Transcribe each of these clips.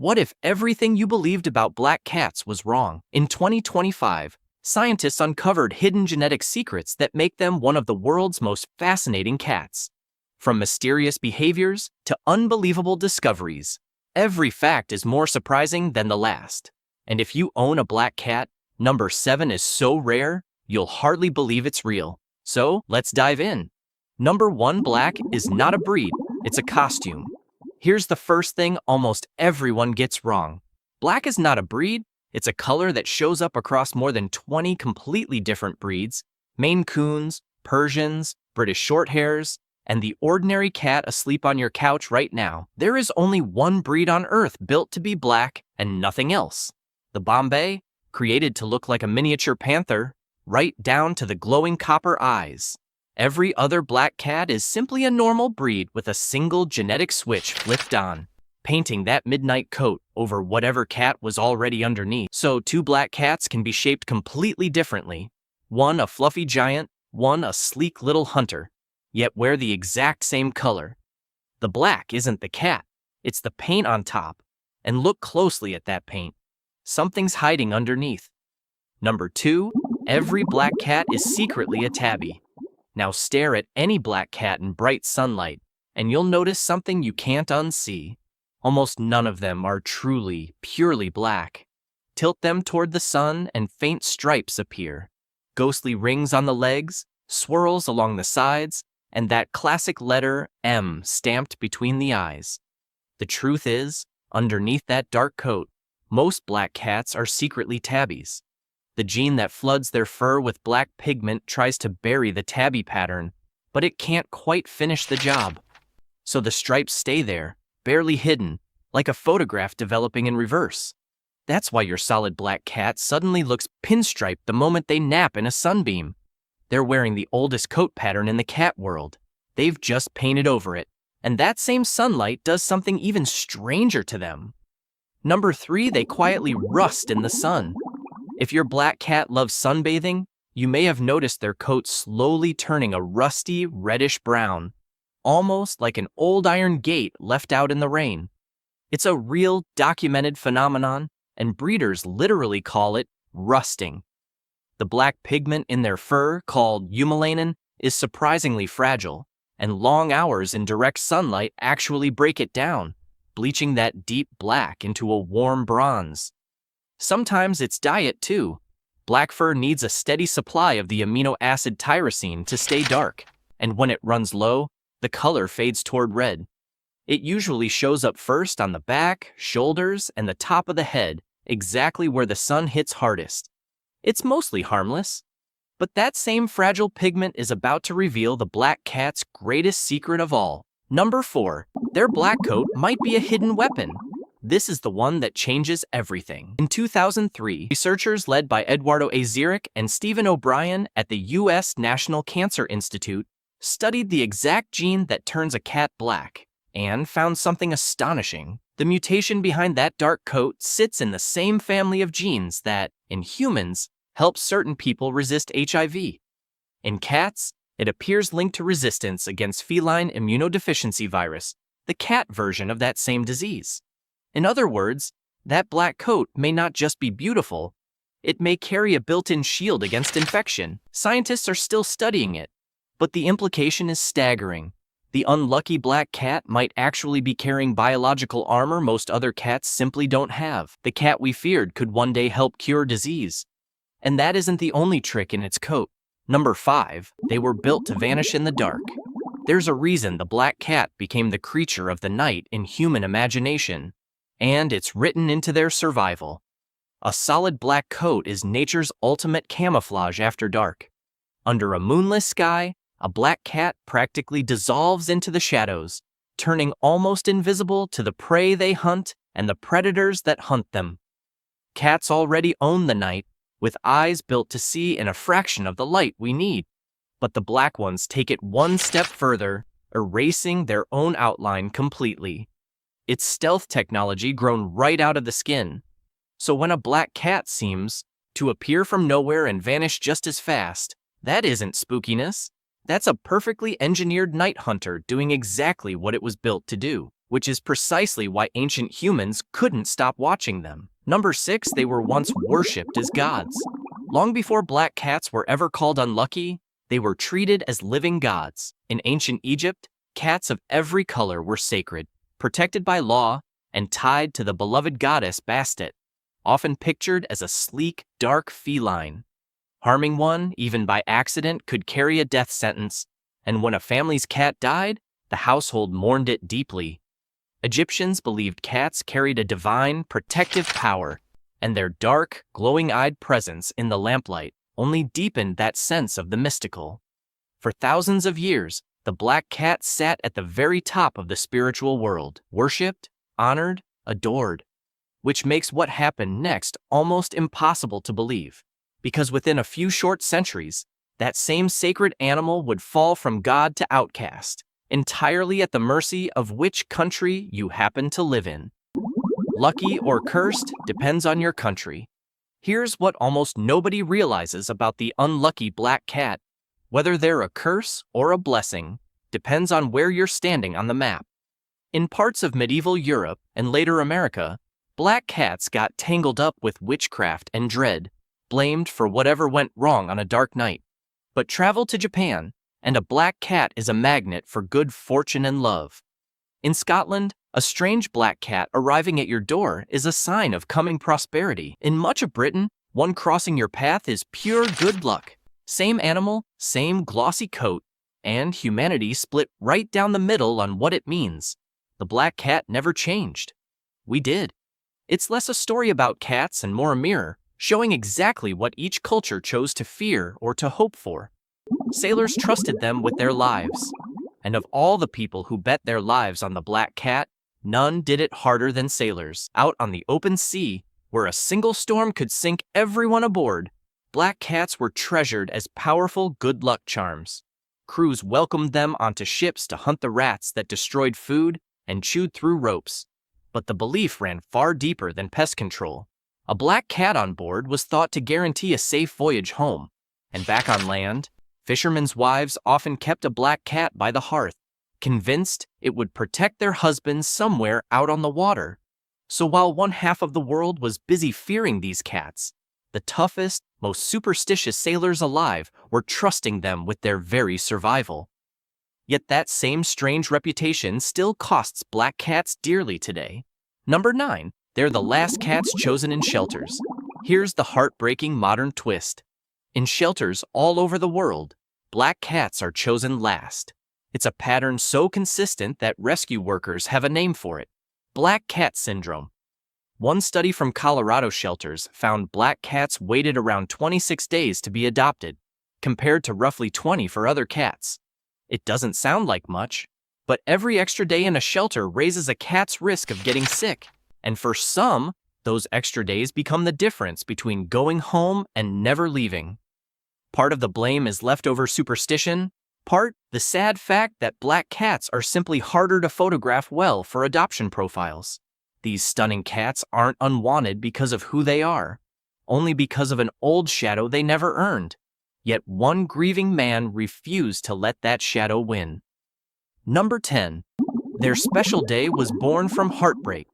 What if everything you believed about black cats was wrong? In 2025, scientists uncovered hidden genetic secrets that make them one of the world's most fascinating cats. From mysterious behaviors to unbelievable discoveries, every fact is more surprising than the last. And if you own a black cat, number 7 is so rare, you'll hardly believe it's real. So, let's dive in. Number 1, black is not a breed, it's a costume. Here's the first thing almost everyone gets wrong. Black is not a breed, it's a color that shows up across more than 20 completely different breeds: Maine Coons, Persians, British Shorthairs, and the ordinary cat asleep on your couch right now. There is only one breed on Earth built to be black and nothing else. The Bombay, created to look like a miniature panther, right down to the glowing copper eyes. Every other black cat is simply a normal breed with a single genetic switch flipped on, painting that midnight coat over whatever cat was already underneath. So 2 black cats can be shaped completely differently. One a fluffy giant, one a sleek little hunter, yet wear the exact same color. The black isn't the cat, it's the paint on top. And look closely at that paint. Something's hiding underneath. Number 2, every black cat is secretly a tabby. Now stare at any black cat in bright sunlight, and you'll notice something you can't unsee. Almost none of them are truly, purely black. Tilt them toward the sun and faint stripes appear. Ghostly rings on the legs, swirls along the sides, and that classic letter M stamped between the eyes. The truth is, underneath that dark coat, most black cats are secretly tabbies. The gene that floods their fur with black pigment tries to bury the tabby pattern, but it can't quite finish the job. So the stripes stay there, barely hidden, like a photograph developing in reverse. That's why your solid black cat suddenly looks pinstriped the moment they nap in a sunbeam. They're wearing the oldest coat pattern in the cat world. They've just painted over it, and that same sunlight does something even stranger to them. Number 3, they quietly rust in the sun. If your black cat loves sunbathing, you may have noticed their coat slowly turning a rusty, reddish brown, almost like an old iron gate left out in the rain. It's a real, documented phenomenon, and breeders literally call it rusting. The black pigment in their fur, called eumelanin, is surprisingly fragile, and long hours in direct sunlight actually break it down, bleaching that deep black into a warm bronze. Sometimes it's diet, too. Black fur needs a steady supply of the amino acid tyrosine to stay dark, and when it runs low, the color fades toward red. It usually shows up first on the back, shoulders, and the top of the head, exactly where the sun hits hardest. It's mostly harmless, but that same fragile pigment is about to reveal the black cat's greatest secret of all. Number 4, their black coat might be a hidden weapon. This is the one that changes everything. In 2003, researchers led by Eduardo A. Zierich and Stephen O'Brien at the U.S. National Cancer Institute studied the exact gene that turns a cat black and found something astonishing. The mutation behind that dark coat sits in the same family of genes that, in humans, helps certain people resist HIV. In cats, it appears linked to resistance against feline immunodeficiency virus, the cat version of that same disease. In other words, that black coat may not just be beautiful, it may carry a built-in shield against infection. Scientists are still studying it, but the implication is staggering. The unlucky black cat might actually be carrying biological armor most other cats simply don't have. The cat we feared could one day help cure disease. And that isn't the only trick in its coat. Number 5, they were built to vanish in the dark. There's a reason the black cat became the creature of the night in human imagination, and it's written into their survival. A solid black coat is nature's ultimate camouflage after dark. Under a moonless sky, a black cat practically dissolves into the shadows, turning almost invisible to the prey they hunt and the predators that hunt them. Cats already own the night, with eyes built to see in a fraction of the light we need. But the black ones take it one step further, erasing their own outline completely. It's stealth technology grown right out of the skin. So when a black cat seems to appear from nowhere and vanish just as fast, that isn't spookiness. That's a perfectly engineered night hunter doing exactly what it was built to do. which is precisely why ancient humans couldn't stop watching them. Number 6, they were once worshipped as gods. Long before black cats were ever called unlucky, they were treated as living gods. In ancient Egypt, cats of every color were sacred, protected by law, and tied to the beloved goddess Bastet, often pictured as a sleek, dark feline. Harming one, even by accident, could carry a death sentence, and when a family's cat died, the household mourned it deeply. Egyptians believed cats carried a divine, protective power, and their dark, glowing-eyed presence in the lamplight only deepened that sense of the mystical. For thousands of years, the black cat sat at the very top of the spiritual world, worshipped, honored, adored, which makes what happened next almost impossible to believe, because within a few short centuries, that same sacred animal would fall from God to outcast, entirely at the mercy of which country you happen to live in. Lucky or cursed depends on your country. Here's what almost nobody realizes about the unlucky black cat. Whether they're a curse or a blessing depends on where you're standing on the map. In parts of medieval Europe and later America, black cats got tangled up with witchcraft and dread, blamed for whatever went wrong on a dark night. But travel to Japan, and a black cat is a magnet for good fortune and love. In Scotland, a strange black cat arriving at your door is a sign of coming prosperity. In much of Britain, one crossing your path is pure good luck. Same animal, same glossy coat, and humanity split right down the middle on what it means. The black cat never changed. We did. It's less a story about cats and more a mirror, showing exactly what each culture chose to fear or to hope for. Sailors trusted them with their lives, and of all the people who bet their lives on the black cat, none did it harder than sailors. Out on the open sea, where a single storm could sink everyone aboard, black cats were treasured as powerful good luck charms. Crews welcomed them onto ships to hunt the rats that destroyed food and chewed through ropes. But the belief ran far deeper than pest control. A black cat on board was thought to guarantee a safe voyage home, and back on land, fishermen's wives often kept a black cat by the hearth, convinced it would protect their husbands somewhere out on the water. So while one half of the world was busy fearing these cats, the toughest, most superstitious sailors alive were trusting them with their very survival. Yet that same strange reputation still costs black cats dearly today. Number 9, they're the last cats chosen in shelters. Here's the heartbreaking modern twist. In shelters all over the world, black cats are chosen last. It's a pattern so consistent that rescue workers have a name for it: black cat syndrome. One study from Colorado shelters found black cats waited around 26 days to be adopted, compared to roughly 20 for other cats. It doesn't sound like much, but every extra day in a shelter raises a cat's risk of getting sick, and for some, those extra days become the difference between going home and never leaving. Part of the blame is leftover superstition, part the sad fact that black cats are simply harder to photograph well for adoption profiles. These stunning cats aren't unwanted because of who they are, only because of an old shadow they never earned. Yet one grieving man refused to let that shadow win. Number 10. Their special day was born from heartbreak.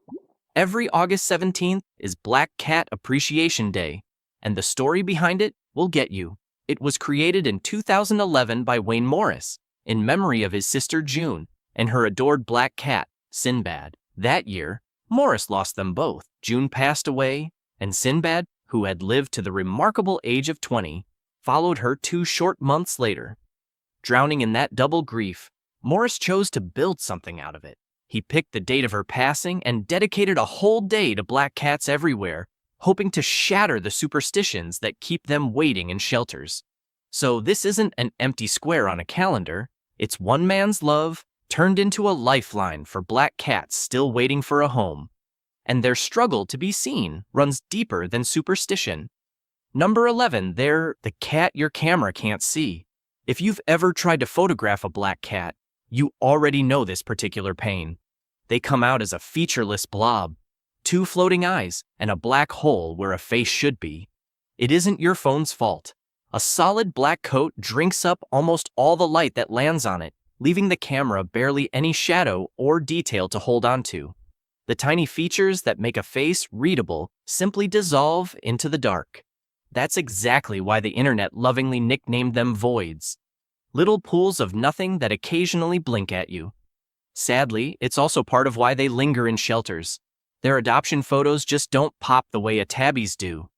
Every August 17th is Black Cat Appreciation Day, and the story behind it will get you. It was created in 2011 by Wayne Morris, in memory of his sister June and her adored black cat, Sinbad. That year, Morris lost them both. June passed away, and Sinbad, who had lived to the remarkable age of 20, followed her 2 short months later. Drowning in that double grief, Morris chose to build something out of it. He picked the date of her passing and dedicated a whole day to black cats everywhere, hoping to shatter the superstitions that keep them waiting in shelters. So this isn't an empty square on a calendar. It's one man's love turned into a lifeline for black cats still waiting for a home. And their struggle to be seen runs deeper than superstition. Number 11, they're the cat your camera can't see. If you've ever tried to photograph a black cat, you already know this particular pain. They come out as a featureless blob, 2 floating eyes, and a black hole where a face should be. It isn't your phone's fault. A solid black coat drinks up almost all the light that lands on it, leaving the camera barely any shadow or detail to hold onto. The tiny features that make a face readable simply dissolve into the dark. That's exactly why the internet lovingly nicknamed them voids. Little pools of nothing that occasionally blink at you. Sadly, it's also part of why they linger in shelters. Their adoption photos just don't pop the way a tabby's do.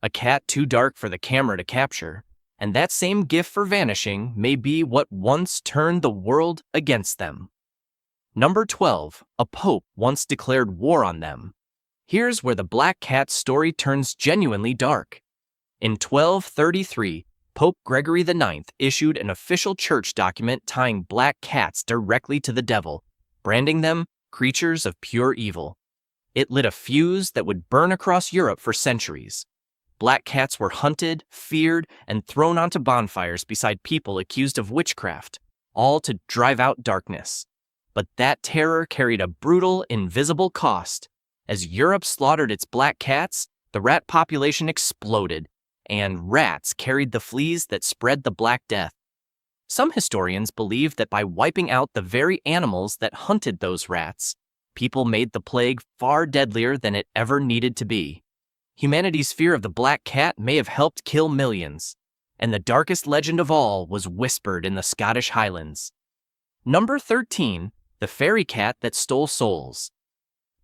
A cat too dark for the camera to capture. And that same gift for vanishing may be what once turned the world against them. Number 12. A pope once declared war on them. Here's where the black cat story turns genuinely dark. In 1233, Pope Gregory IX issued an official church document tying black cats directly to the devil, branding them creatures of pure evil. It lit a fuse that would burn across Europe for centuries. Black cats were hunted, feared, and thrown onto bonfires beside people accused of witchcraft, all to drive out darkness. But that terror carried a brutal, invisible cost. As Europe slaughtered its black cats, the rat population exploded, and rats carried the fleas that spread the Black Death. Some historians believe that by wiping out the very animals that hunted those rats, people made the plague far deadlier than it ever needed to be. Humanity's fear of the black cat may have helped kill millions, and the darkest legend of all was whispered in the Scottish Highlands. Number 13. The fairy cat that stole souls.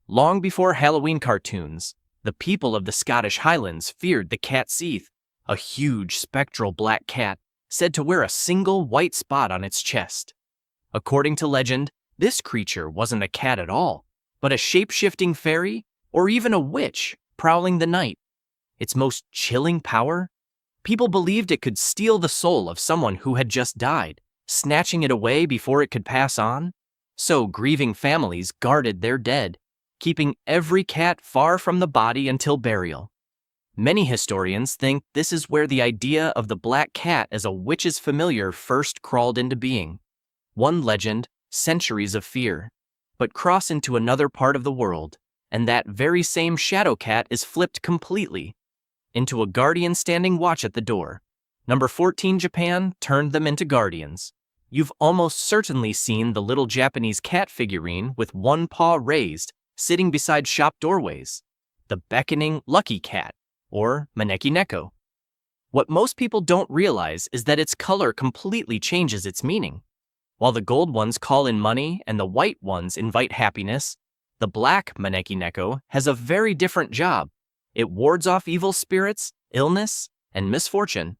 Long before Halloween cartoons, the people of the Scottish Highlands feared the cat Seath, a huge spectral black cat said to wear a single white spot on its chest. According to legend, this creature wasn't a cat at all, but a shape-shifting fairy or even a witch prowling the night. Its most chilling power? People believed it could steal the soul of someone who had just died, snatching it away before it could pass on. So grieving families guarded their dead, keeping every cat far from the body until burial. Many historians think this is where the idea of the black cat as a witch's familiar first crawled into being. One legend, centuries of fear, but cross into another part of the world, and that very same shadow cat is flipped completely into a guardian standing watch at the door. Number 14. Japan turned them into guardians. You've almost certainly seen the little Japanese cat figurine with one paw raised, sitting beside shop doorways. The beckoning lucky cat, or maneki neko. What most people don't realize is that its color completely changes its meaning. While the gold ones call in money and the white ones invite happiness, the black maneki neko has a very different job. It wards off evil spirits, illness, and misfortune.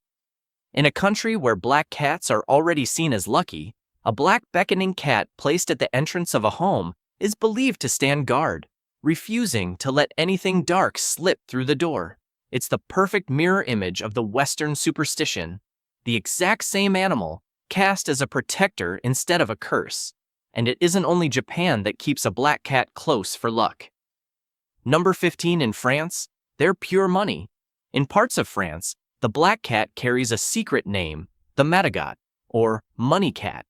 In a country where black cats are already seen as lucky, a black beckoning cat placed at the entrance of a home is believed to stand guard, refusing to let anything dark slip through the door. It's the perfect mirror image of the Western superstition, the exact same animal, cast as a protector instead of a curse. And it isn't only Japan that keeps a black cat close for luck. Number 15. In France, they're pure money. In parts of France, the black cat carries a secret name, the matagot, or money cat.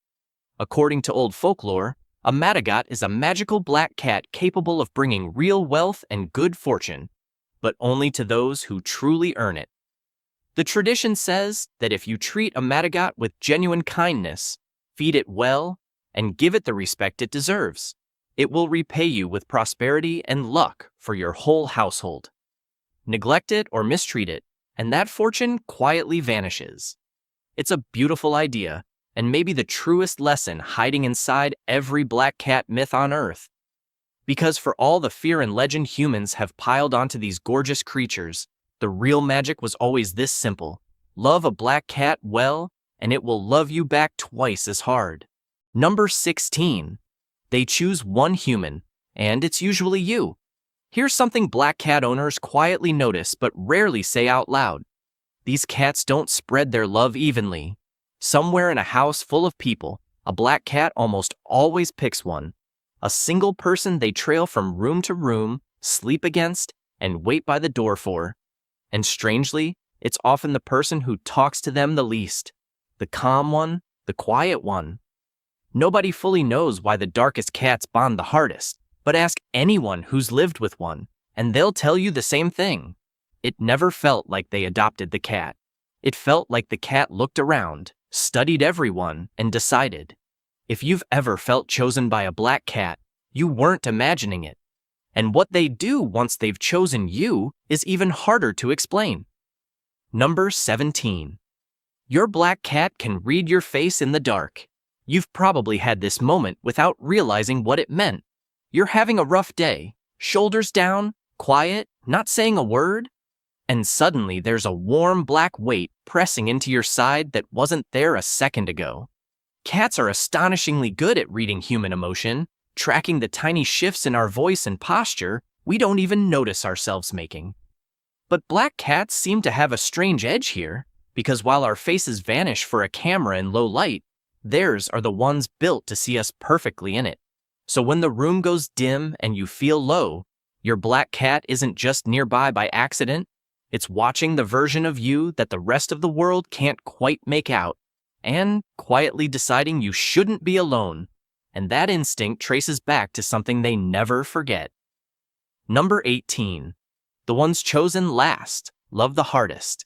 According to old folklore, a matagot is a magical black cat capable of bringing real wealth and good fortune, but only to those who truly earn it. The tradition says that if you treat a matagot with genuine kindness, feed it well, and give it the respect it deserves, it will repay you with prosperity and luck for your whole household. Neglect it or mistreat it, and that fortune quietly vanishes. It's a beautiful idea, and maybe the truest lesson hiding inside every black cat myth on Earth. Because for all the fear and legend humans have piled onto these gorgeous creatures, the real magic was always this simple. Love a black cat well, and it will love you back twice as hard. Number 16. They choose one human, and it's usually you. Here's something black cat owners quietly notice but rarely say out loud. These cats don't spread their love evenly. Somewhere in a house full of people, a black cat almost always picks one. A single person they trail from room to room, sleep against, and wait by the door for. And strangely, it's often the person who talks to them the least. The calm one, the quiet one. Nobody fully knows why the darkest cats bond the hardest, but ask anyone who's lived with one, and they'll tell you the same thing. It never felt like they adopted the cat. It felt like the cat looked around, studied everyone, and decided. If you've ever felt chosen by a black cat, you weren't imagining it. And what they do once they've chosen you is even harder to explain. Number 17. Your black cat can read your face in the dark. You've probably had this moment without realizing what it meant. You're having a rough day, shoulders down, quiet, not saying a word, and suddenly there's a warm black weight pressing into your side that wasn't there a second ago. Cats are astonishingly good at reading human emotion, tracking the tiny shifts in our voice and posture we don't even notice ourselves making. But black cats seem to have a strange edge here, because while our faces vanish for a camera in low light, theirs are the ones built to see us perfectly in it. So when the room goes dim and you feel low, your black cat isn't just nearby by accident, it's watching the version of you that the rest of the world can't quite make out, and quietly deciding you shouldn't be alone, and that instinct traces back to something they never forget. Number 18. The ones chosen last love the hardest.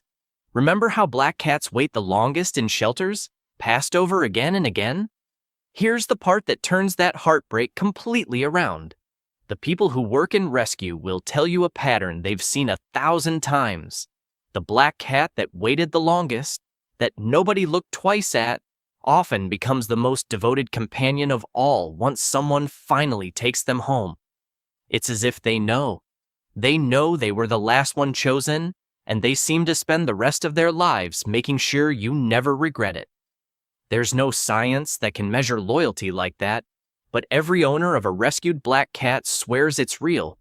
Remember how black cats wait the longest in shelters, passed over again and again? Here's the part that turns that heartbreak completely around. The people who work in rescue will tell you a pattern they've seen 1,000 times. The black cat that waited the longest, that nobody looked twice at, often becomes the most devoted companion of all once someone finally takes them home. It's as if they know. They know they were the last one chosen, and they seem to spend the rest of their lives making sure you never regret it. There's no science that can measure loyalty like that, but every owner of a rescued black cat swears it's real.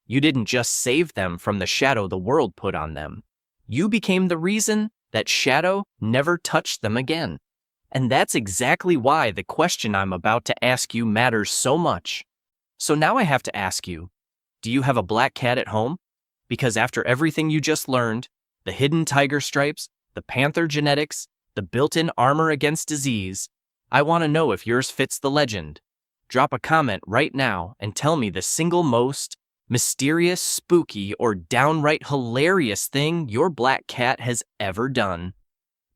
You didn't just save them from the shadow the world put on them. You became the reason that shadow never touched them again. And that's exactly why the question I'm about to ask you matters so much. So now I have to ask you, do you have a black cat at home? Because after everything you just learned, the hidden tiger stripes, the panther genetics, the built-in armor against disease, I want to know if yours fits the legend. Drop a comment right now and tell me the single most mysterious, spooky, or downright hilarious thing your black cat has ever done.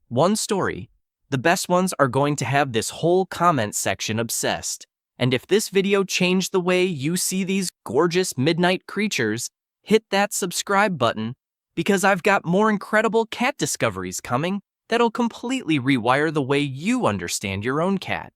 One story. The best ones are going to have this whole comment section obsessed. And if this video changed the way you see these gorgeous midnight creatures, hit that subscribe button, because I've got more incredible cat discoveries coming that'll completely rewire the way you understand your own cat.